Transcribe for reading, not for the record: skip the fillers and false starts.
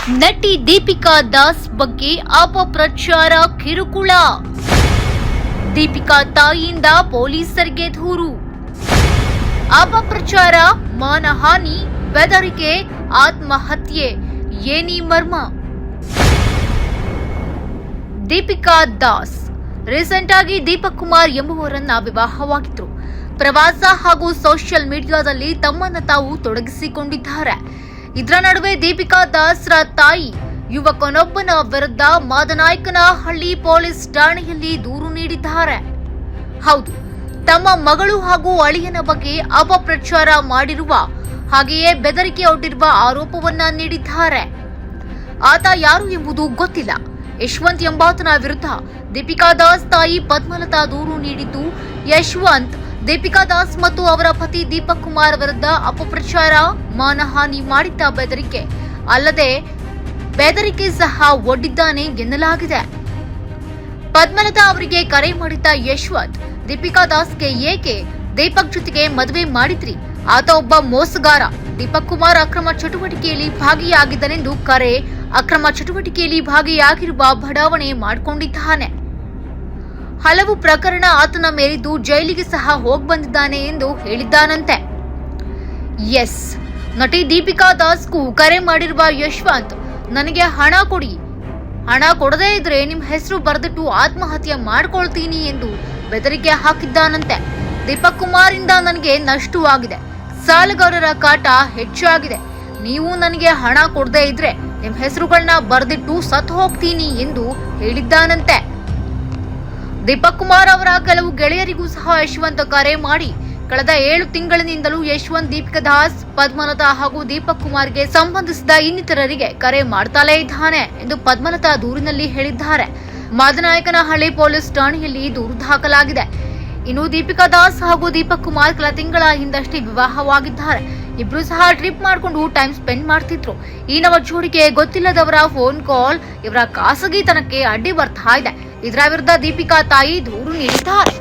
ನಟಿ ದೀಪಿಕಾ ದಾಸ್ ಬಗ್ಗೆ ಅಪಪ್ರಚಾರ ಕಿರುಕುಳ. ದೀಪಿಕಾ ತಾಯಿಯಿಂದ ಪೊಲೀಸರಿಗೆ ದೂರು. ಅಪಪ್ರಚಾರ, ಮಾನಹಾನಿ, ಬೆದರಿಕೆ, ಆತ್ಮಹತ್ಯೆ, ಏನಿ ಮರ್ಮ? ದೀಪಿಕಾ ದಾಸ್ ರೀಸೆಂಟ್ ಆಗಿ ದೀಪಕ್ ಕುಮಾರ್ ಎಂಬುವರನ್ನ ವಿವಾಹವಾಗಿದ್ರು. ಪ್ರವಾಸ ಹಾಗೂ ಸೋಷಿಯಲ್ ಮೀಡಿಯಾದಲ್ಲಿ ತಮ್ಮನ್ನ ತಾವು ತೊಡಗಿಸಿಕೊಂಡಿದ್ದಾರೆ. ಇದರ ನಡುವೆ ದೀಪಿಕಾ ದಾಸ್ರ ತಾಯಿ ಯುವಕನೊಬ್ಬನ ವಿರುದ್ಧ ಮಾದನಾಯಕನಹಳ್ಳಿ ಪೊಲೀಸ್ ಠಾಣೆಯಲ್ಲಿ ದೂರು ನೀಡಿದ್ದಾರೆ. ಹೌದು, ತಮ್ಮ ಮಗಳು ಹಾಗೂ ಅಳಿಯನ ಬಗ್ಗೆ ಅಪಪ್ರಚಾರ ಮಾಡಿರುವ ಹಾಗೆಯೇ ಬೆದರಿಕೆ ಒಡ್ಡಿರುವ ಆರೋಪವನ್ನ ನೀಡಿದ್ದಾರೆ. ಆತ ಯಾರು ಎಂಬುದು ಗೊತ್ತಿಲ್ಲ. ಯಶವಂತ್ ಎಂಬಾತನ ವಿರುದ್ಧ ದೀಪಿಕಾ ದಾಸ್ ತಾಯಿ ಪದ್ಮಲತಾ ದೂರು ನೀಡಿದ್ದು, ಯಶವಂತ್ ದೀಪಿಕಾ ದಾಸ್ ಮತ್ತು ಅವರ ಪತಿ ದೀಪಕ್ ಕುಮಾರ್ ವಿರುದ್ಧ ಅಪಪ್ರಚಾರ, ಮಾನಹಾನಿ ಮಾಡಿದ್ದ ಬೆದರಿಕೆ ಅಲ್ಲದೆ ಬೆದರಿಕೆ ಸಹ ಒಡ್ಡಿದ್ದಾನೆ ಎನ್ನಲಾಗಿದೆ. ಪದ್ಮಲತಾ ಅವರಿಗೆ ಕರೆ ಮಾಡಿದ್ದ ಯಶವಂತ್, ದೀಪಿಕಾ ದಾಸ್ಗೆ ಏಕೆ ದೀಪಕ್ ಜೊತೆಗೆ ಮದುವೆ ಮಾಡಿದ್ರಿ? ಆತ ಒಬ್ಬ ಮೋಸಗಾರ. ದೀಪಕ್ ಕುಮಾರ್ ಅಕ್ರಮ ಚಟುವಟಿಕೆಯಲ್ಲಿ ಭಾಗಿಯಾಗಿದ್ದನೆಂದು ಕರೆ, ಅಕ್ರಮ ಚಟುವಟಿಕೆಯಲ್ಲಿ ಭಾಗಿಯಾಗಿರುವ ಬಡಾವಣೆ ಮಾಡಿಕೊಂಡಿದ್ದಾನೆ. ಹಲವು ಪ್ರಕರಣ ಆತನ ಮೇಲಿದ್ದು ಜೈಲಿಗೆ ಸಹ ಹೋಗ್ಬಂದಿದ್ದಾನೆ ಎಂದು ಹೇಳಿದ್ದಾನಂತೆ. ಎಸ್, ನಟಿ ದೀಪಿಕಾ ದಾಸ್ಗೂ ಕರೆ ಮಾಡಿರುವ ಯಶವಂತ್, ನನಗೆ ಹಣ ಕೊಡಿ, ಹಣ ಕೊಡದೇ ಇದ್ರೆ ನಿಮ್ ಹೆಸರು ಬರೆದಿಟ್ಟು ಆತ್ಮಹತ್ಯೆ ಮಾಡ್ಕೊಳ್ತೀನಿ ಎಂದು ಬೆದರಿಕೆ ಹಾಕಿದ್ದಾನಂತೆ. ದೀಪಕ್ ಕುಮಾರ್ ಇಂದ ನನಗೆ ನಷ್ಟವಾಗಿದೆ, ಸಾಲಗಾರರ ಕಾಟ ಹೆಚ್ಚಾಗಿದೆ, ನೀವು ನನಗೆ ಹಣ ಕೊಡದೇ ಇದ್ರೆ ನಿಮ್ ಹೆಸರುಗಳನ್ನ ಬರೆದಿಟ್ಟು ಸತ್ತು ಹೋಗ್ತೀನಿ ಎಂದು ಹೇಳಿದ್ದಾನಂತೆ. ದೀಪಕ್ ಕುಮಾರ್ ಅವರ ಕೆಲವು ಗೆಳೆಯರಿಗೂ ಸಹ ಯಶವಂತ್ ಕರೆ ಮಾಡಿ, ಕಳೆದ 7 ತಿಂಗಳಿನಿಂದಲೂ ಯಶವಂತ್ ದೀಪಿಕಾ ದಾಸ್, ಪದ್ಮಲತಾ ಹಾಗೂ ದೀಪಕ್ ಕುಮಾರ್ಗೆ ಸಂಬಂಧಿಸಿದ ಇನ್ನಿತರರಿಗೆ ಕರೆ ಮಾಡ್ತಾಲೇ ಇದ್ದಾನೆ ಎಂದು ಪದ್ಮಲತಾ ದೂರಿನಲ್ಲಿ ಹೇಳಿದ್ದಾರೆ. ಮಾದನಾಯಕನಹಳ್ಳಿ ಪೊಲೀಸ್ ಠಾಣೆಯಲ್ಲಿ ದೂರು ದಾಖಲಾಗಿದೆ. ಇನ್ನು ದೀಪಿಕಾ ದಾಸ್ ಹಾಗೂ ದೀಪಕ್ ಕುಮಾರ್ ಕೆಲ ತಿಂಗಳ ಹಿಂದಷ್ಟೇ ವಿವಾಹವಾಗಿದ್ದಾರೆ. ಇಬ್ರು ಸಹ ಟ್ರಿಪ್ ಮಾಡಿಕೊಂಡು ಟೈಮ್ ಸ್ಪೆಂಡ್ ಮಾಡ್ತಿದ್ರು. ಈ ನವ ಜೋಡಿಗೆ ಗೊತ್ತಿಲ್ಲದವರ ಫೋನ್ ಕಾಲ್ ಇವರ ಖಾಸಗಿತನಕ್ಕೆ ಅಡ್ಡಿ ಬರ್ತಾ ಇದೆ. ಇದರ ವಿರುದ್ಧ ದೀಪಿಕಾ ತಾಯಿ ದೂರು ನೀಡಿದ್ದಾರೆ.